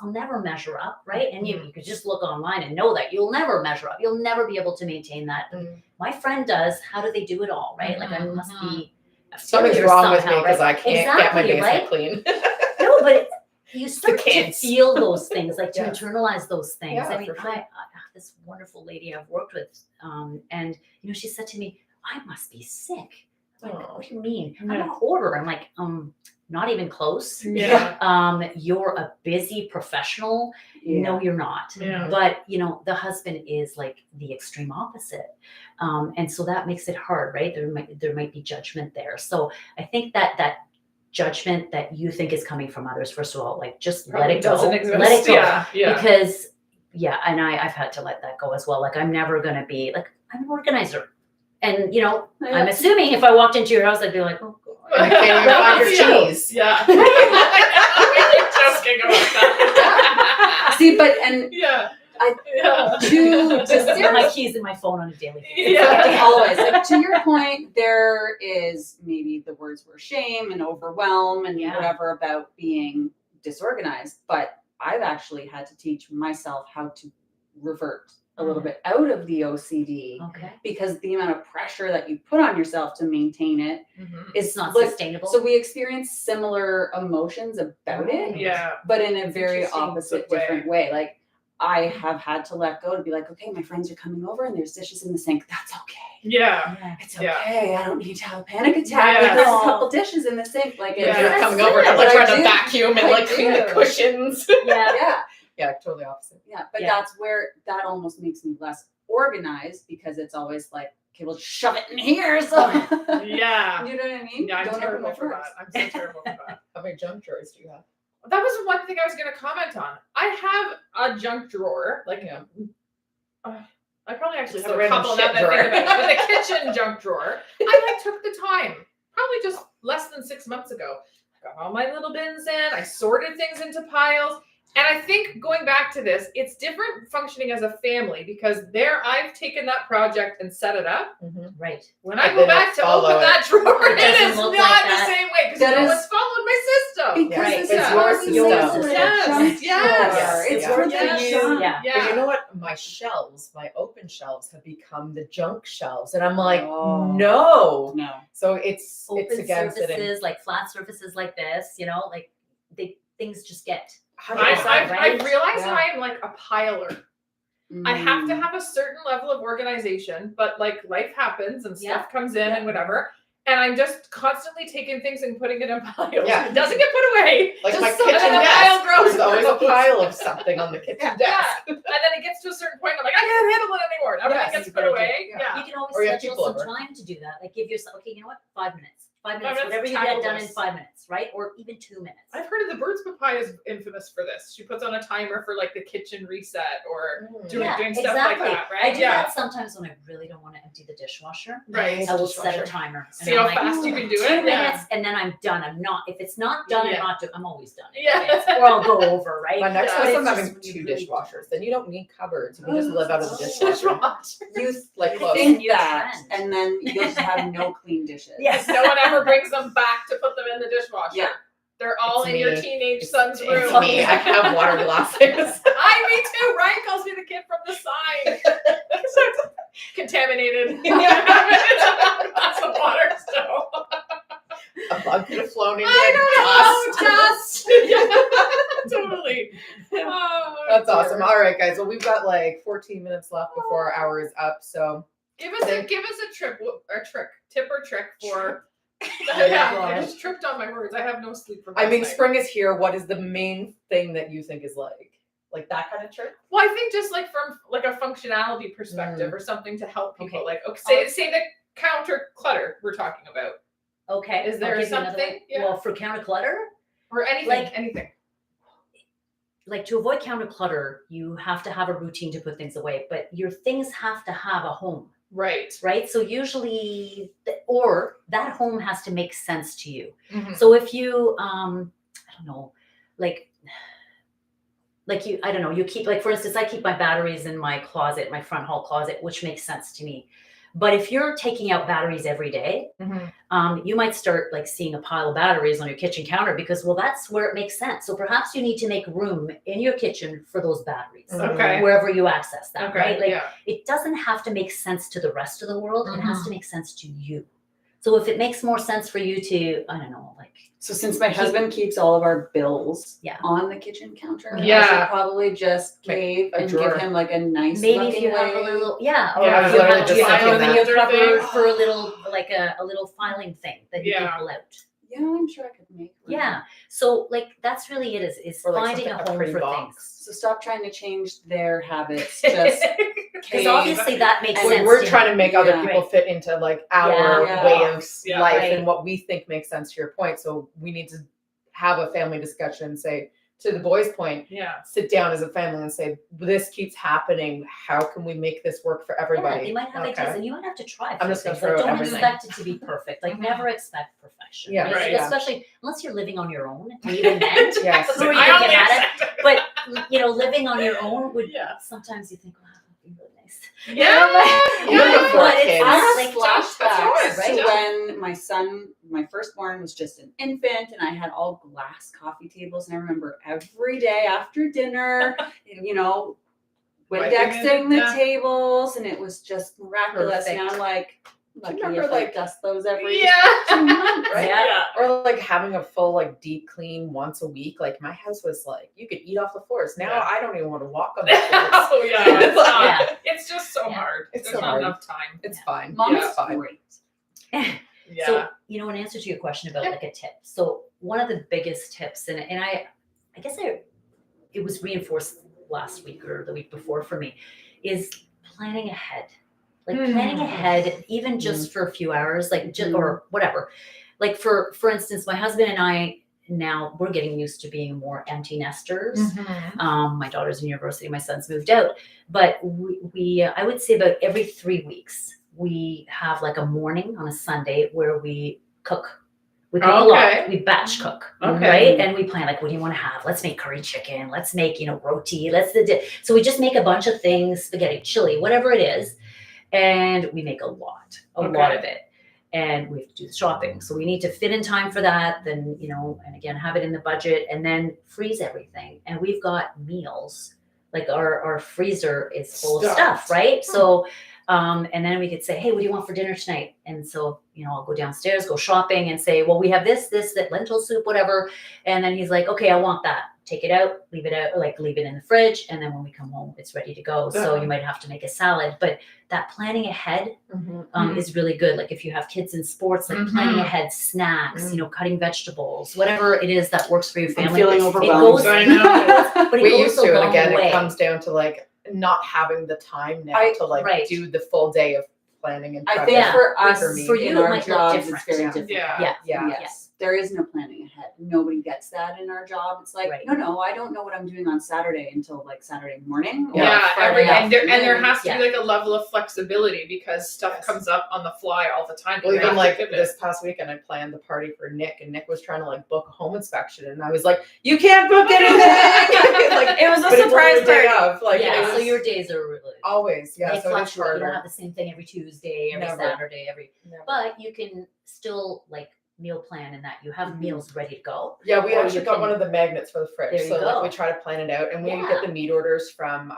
I'll never measure up, right? And you could just look online and know that you'll never measure up. You'll never be able to maintain that. My friend does. How do they do it all, right? Like I must be something's wrong with me somehow, because I can't get my Exactly, basement right? clean. No, but you start to kids. feel those things, like to Yes. internalize those things. Yeah, I mean, for sure. I this wonderful lady I've worked with, and you know, she said to me, "I must be sick." I'm like, Oh. what do you mean? I'm Yeah. a hoarder. I'm like, not even close. Yeah. You're a busy professional. No, you're not. Yeah. But you know, the husband is like the extreme opposite, and so that makes it hard, right? There might be judgment there. So I think that judgment that you think is coming from others, first of all, like just let it go. Doesn't exist. Let it go. Yeah. Because and I've had to let that go as well. Like I'm never gonna be like, I'm an organizer. And you know, I'm assuming if I walked into your house, I'd be like, oh god. I can't even find your cheese. Yeah. We were joking about that. See, but and Just to my keys in my phone on a daily basis. Yeah. always, like, to your point, there is maybe the words were shame and overwhelm and whatever about being disorganized, but I've actually had to teach myself how to revert a little bit out of the OCD Okay. because the amount of pressure that you put on yourself to maintain it is It's not like, sustainable. so we experience similar emotions about it, Yeah. but in a very Interesting opposite, way. different way. Like I have had to let go to be like, okay, my friends are coming over and there's dishes in the sink. That's okay. Yeah. It's Yeah. okay. I don't need to have a panic attack. Like, Yes. there's a couple dishes in the sink. Like Yeah. You're it's coming That's over and I'm like good. trying I to do. vacuum and I like clean the do. cushions. Yeah. yeah, Totally opposite. but Yeah. that's where that almost makes me less organized because it's always like, okay, well, shove it in here. So Yeah. you know what I mean? Yeah, I'm Don't open terrible my for drawers. that. I'm so terrible for that. How many junk drawers do you have? That was one thing I was going to comment on. I have a junk drawer, like I probably actually It's have the a random couple shit now that I think drawer. about it, but the kitchen junk drawer. I like took the time, probably just less than 6 months ago. I got all my little bins in. I sorted things into piles. And I think going back to this, it's different functioning as a family because I've taken that project and set it up. Right. When I But go they back don't to follow open it. that drawer, It it doesn't is look not like the that. same way because That no is- one's followed my system. Because Right. it's It's your your system. system. Yes. Yes. It's Yeah. for Yes. you. Yeah. But you know what? My shelves, my open shelves have become the junk shelves. And I'm like, Oh. no. No. So it's Open again sitting. surfaces, like flat surfaces like this, you know, like things just get. 100%, I've right? realized Yeah. I am like a piler. I have Mm. to have a certain level of organization, but like life happens and stuff comes in and whatever. and I'm just constantly taking things and putting it in piles. Yeah. It doesn't get put away. Like Just my so- kitchen and then the pile desk, grows there's always a and grows. pile of something on the kitchen Yeah. desk. And then it gets to a certain point, I'm like, I can't handle it anymore. Everything Yes, gets you put gotta do- away. yeah. Yeah. You can always Or you have schedule people some over. time to do that. Like give yourself, okay, you know what? 5 minutes. 5 minutes, minutes, whatever you tackle get done in this. 5 minutes, right? Or even 2 minutes. I've heard of the bird's papaya is infamous for this. She puts on a timer for like the kitchen reset or doing stuff like that, right? I do that sometimes when I really don't want to empty the dishwasher. Right. I will set a timer. and See I'm how like, fast you can do 2 it? minutes, and then I'm done. I'm not. If it's not done, Yeah. I'm not doing. I'm always done. Yeah. Or I'll go over, right? My next Yeah. one is But I'm it's having just 2 when you really dishwashers. Then you don't need cupboards. You can just live out of the dishwasher. Dishwasher. Use like You clothes. Think New that, trend. and then you'll just have no clean dishes. Yes. No one ever brings them back to put them in the dishwasher. Yeah. They're all It's in your me. teenage It's- son's it's room. me. I have water glasses. Me too. Ryan calls me the kid from the sign. So it's contaminated. Glass of water still. A bug could have flown into I it. don't know. Dust. Yeah, totally. Oh, That's dear. awesome. All right, guys. Well, we've got like 14 minutes left before our hour is up. So Give us a tip or trick for. Yeah. Yeah, I just tripped on my words. I have no sleep from. I last mean, night. spring is here. What is the main thing that you think is like that kind of trick? Well, I think just like from like a functionality perspective or something to help people. Okay. Like, say the counter clutter we're talking about, Okay. Is there I'll give you another something? one. Yeah. Well, for counter clutter, or anything, Like- anything. like to avoid counter clutter, you have to have a routine to put things away, but your things have to have a home, Right. right? So usually, or that home has to make sense to you. Mhm. So if you, I don't know, like you, I don't know, you keep, like, for instance, I keep my batteries in my closet, my front hall closet, which makes sense to me. But if you're taking out batteries every day, Mhm. you might start like seeing a pile of batteries on your kitchen counter because, well, that's where it makes sense. So perhaps you need to make room in your kitchen for those batteries, Okay. wherever you access that, Okay. right? Like yeah. it doesn't have to make sense to the rest of the world. It has Mhm. to make sense to you. So if it makes more sense for you to, I don't know, like, So since my husband keeps all of our bills Yeah. on the kitchen counter, I Yeah. should probably just Make cave a and drawer. give him like a nice maybe if looking you have a way. little, yeah, or Yeah, I if was you literally have, just do you have thinking room in your that. cupboard for a little, like a little filing thing that you Yeah. can pull out. Yeah, I'm sure I could make room. Yeah. So like that's really it is Or like finding a something, a home pretty for box. So stop trying to change their habits. Just Because cave. obviously that makes And sense. We're to trying to make other Yeah. people fit into like our Yeah. way of Yeah. life Right. and what we think makes sense to your point. So we need to have a family discussion and say, to the boys' point, Yeah. sit down as a family and say, this keeps happening. How can we make this work for everybody? Yeah, they might have ideas, and you might have to try. I'm just gonna things. Like, throw don't everything. expect it to be perfect. Like Mhm. never expect perfection. Yeah, right? right, yeah. Especially unless you're living on your own. And even then, Yes. who are you I gonna only get at it? accept it. But living on your own would Yeah. sometimes you think, wow, that would be really nice. Yeah. Even before But it's kids. I not have like flashbacks right? to when my firstborn was just an infant and I had all glass coffee tables. And I remember every day after dinner, Wiping Windexing it, the yeah. tables, and it was just miraculous. And Perfect. I'm like, lucky remember, if like- I dust those every Yeah. 2 months. Right? Yeah. Or like having a full like deep clean once a week. Like my house was like you could eat off the floors. Now Yeah. I don't even want to walk on the floors. Oh yeah. It's not. Yeah. It's just so Yeah. hard. It's There's so not hard. enough time. It's fine. Mom It's is fine. great. Yeah. So, in answer to your question about Yeah. like a tip. So one of the biggest tips, and I guess it was reinforced last week or the week before for me, is planning ahead. Like planning ahead, even just for a few hours, like just or whatever. Like for instance, my husband and I now we're getting used to being more empty nesters. Mhm. My daughter's in university, my son's moved out, but we I would say about every 3 weeks we have like a morning on a Sunday where we cook. We cook a Okay. lot. We batch cook, Okay. right? And we plan like, what do you want to have? Let's make curry chicken. Let's make roti. So we just make a bunch of things, spaghetti, chili, whatever it is, and we make a lot of it. And we have to do the shopping. So we need to fit in time for that. Then, and again, have it in the budget and then freeze everything. And we've got meals. Like our freezer is full of stuff, right? So, and then we could say, hey, what do you want for dinner tonight? And so, I'll go downstairs, go shopping and say, well, we have this, that lentil soup, whatever. And then he's like, okay, I want that. take it out, leave it out, like leave it in the fridge, and then when we come home, it's ready to go. So you might have to make a salad, but that planning ahead is really good. Like if you have kids in sports, like planning ahead snacks, you know, cutting vegetables, whatever it is that works for your I'm family. feeling It overwhelmed. goes, I know. but it We goes used a to, and long again, way. it comes down to like not having the time now to like Right. do the full day of planning and I prepping. think Yeah. for us, me. For you, in it our might look jobs, it's different. very Yeah. difficult. Yeah. Yeah. Yes. There is no planning ahead. Nobody gets that in our job. It's like, Right. no, I don't know what I'm doing on Saturday until like Saturday morning. or Yeah, Friday and there afternoon. has to Yeah. be like a level of flexibility because stuff Yes. comes up on the fly all the time. Well, You even have to like pivot. this past weekend, I planned the party for Nick, and Nick was trying to like book a home inspection, and I was like, "You can't book anything." Like It was a but it's surprise only the day party. of, like yeah, it so was your days are really always, yeah. they So it's fluctuate. You don't harder. have the same thing every Tuesday, every Never. Saturday, Never. but you can still like meal plan in that you have meals ready to go. Yeah, we Or actually you got can- one of the magnets for the fridge. There you So like go. we try to plan it out, and we Yeah. get the meat orders from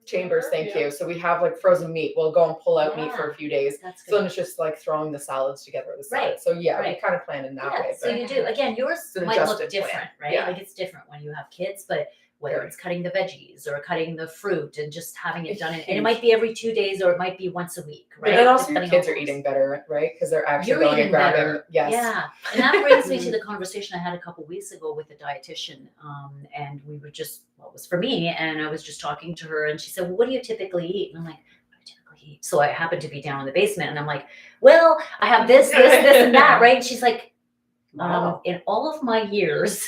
Chambers. Thank you. So we have like frozen meat. We'll go and pull out meat for a few days. That's So then good. it's just like throwing the salads together with the salad. Right, So yeah, we right. kind of plan in that way. So But you do again. Yours It's an might look adjusted plan. different, right? Yeah. Like it's different when you have kids, but whether Very. it's cutting the veggies or cutting the fruit and just having it It's done, and it huge. might be every 2 days or it might be once a week, But right? then also your Depending kids on are what eating better, right? Because they're actually You're going and eating grabbing. better. Yes. Yeah, and that brings me to the conversation I had a couple weeks ago with a dietitian, and we were just, well, it was for me, and I was just talking to her, and she said, "Well, what do you typically eat?" And I'm like, "I typically eat." So I happened to be down in the basement, and I'm like, "Well, I have this, and that," right? And she's like, Wow. "In all of my years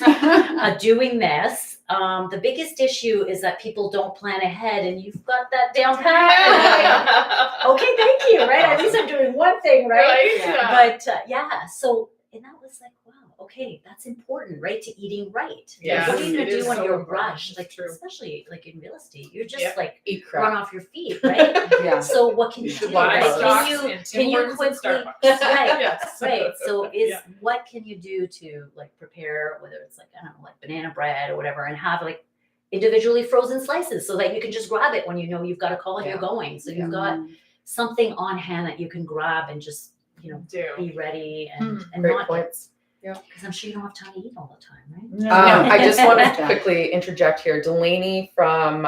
doing this, the biggest issue is that people don't plan ahead, and you've got that down pat." And I'm like, okay, thank you, right? At least I'm doing one thing, right? Yeah. But so, and that was like, wow, okay, that's important, right? To eating right. Yeah, What are you it gonna do is when so you're important. rushed? It's Like, true. especially like in real estate, you're just Yep. like Eat run crap. off your feet, right? Yeah. So what can You you should do? buy Like, stocks can you quickly, Starbucks. right? Yes. Right. So Yeah. what can you do to like prepare, whether it's like, I don't know, like banana bread or whatever, and have like individually frozen slices so that you can just grab it when you know you've got a call and Yeah. you're going. So Yeah. you've got something on hand that you can grab and just, you know, Do. be ready and Great not points. because I'm sure you don't have time to eat all the time, right? I just want to Yeah. quickly interject here. Delaney from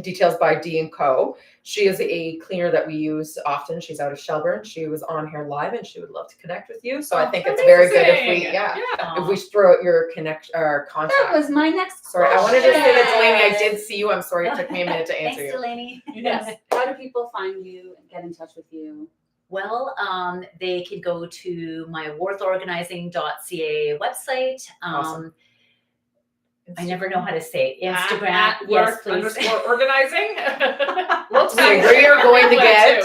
Details by D & Co. She is a cleaner that we use often. She's out of Shelburne. She was on here live, and she would love to connect with you. So I think it's very good if we, if we throw out your connection or contact. That was my next Sorry, I wanted to say that, Delaney. I question. did see you. I'm sorry it took me a minute to answer Thanks, you. Delaney. Yes. How do people find you and get in touch with you? Well, they could go to my worthorganizing.ca website. Awesome. I never know how to say it. Instagram. At Yes, please. _organizing. We'll So tag we are going to that get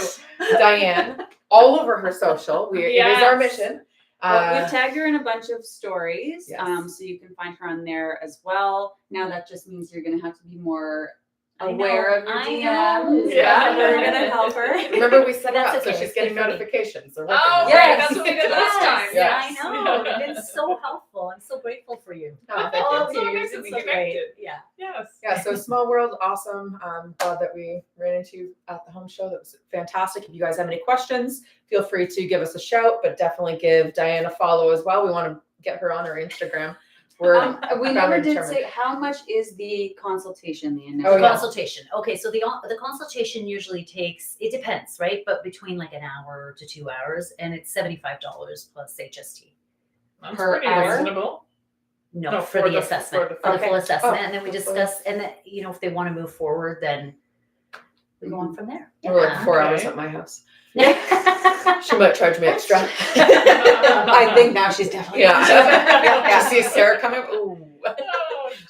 too. Diane all over her social. It is our Yes. mission. Well, we've tagged her in a bunch of stories, Yes. so you can find her on there as well. Now that just means you're going to have to be more I know, aware of your I DMs. know. Yeah. We're going to help her. Remember, we set it That's up, so okay, she's it's getting good for me. notifications. They're working Oh, on it. right. Yes. That's what we did last time. Yes. I know. You've been so helpful. I'm so grateful for you. Oh, thank All you. of So you. nice to It's be so connected. great. Yeah. Yes. Yeah, so small world, awesome. Glad that we ran into you at the home show. That was fantastic. If you guys have any questions, feel free to give us a shout, but definitely give Diane a follow as well. We want to get her on her Instagram. We're We found never and did determined. say how much is the consultation, the initial. Oh, yeah. Consultation. Okay, so the consultation usually takes, it depends, right? But between like an hour to 2 hours, and it's $75 plus HST. That's Per pretty hour? reasonable. No, No, for for the the- assessment, for the- for the full okay. assessment, Oh, and then we for the full- discuss, and then, you know, if they want to move forward, then we go on from there. We're like 4 hours Okay. at my house. Yeah. She might charge me extra. I think now she's definitely. Yeah. See Sarah coming. Ooh. Oh,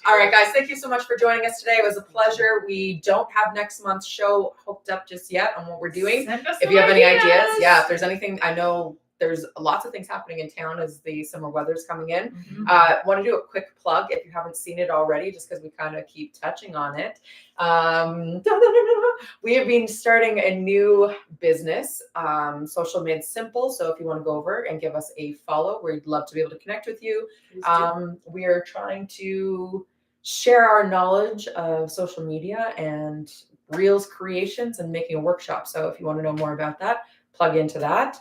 All right, guys. Thank you so much for joining us today. It was a pleasure. We don't have next month's show hooked up just yet on what we're doing. Send us If some you have any ideas, if there's anything, I know there's lots of things happening in town as the summer weather's coming in. Mhm. Want to do a quick plug if you haven't seen it already, just because we kind of keep touching on it. We have been starting a new business, Social Made Simple. So if you want to go over and give us a follow, we'd love to be able to connect with you. We are trying to share our knowledge of social media and Reels creations and making a workshop. So if you want to know more about that, plug into that.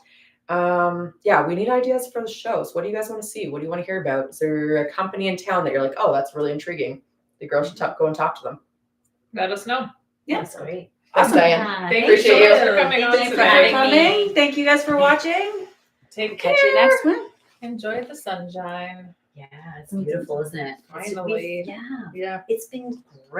Yeah, we need ideas for the shows. What do you guys want to see? What do you want to hear about? Is there a company in town that you're like, oh, that's really intriguing? The girls should go and talk to them. Let us know. That's great. Thanks, Awesome. Diane. Thank Appreciate you so you. much for coming on Thank you Thanks for for today. having me. coming. Thank you guys for watching. Take Catch care. you next one. Enjoy the sunshine. Yeah, it's beautiful, isn't it? Finally. Yeah, Yeah. it's been great.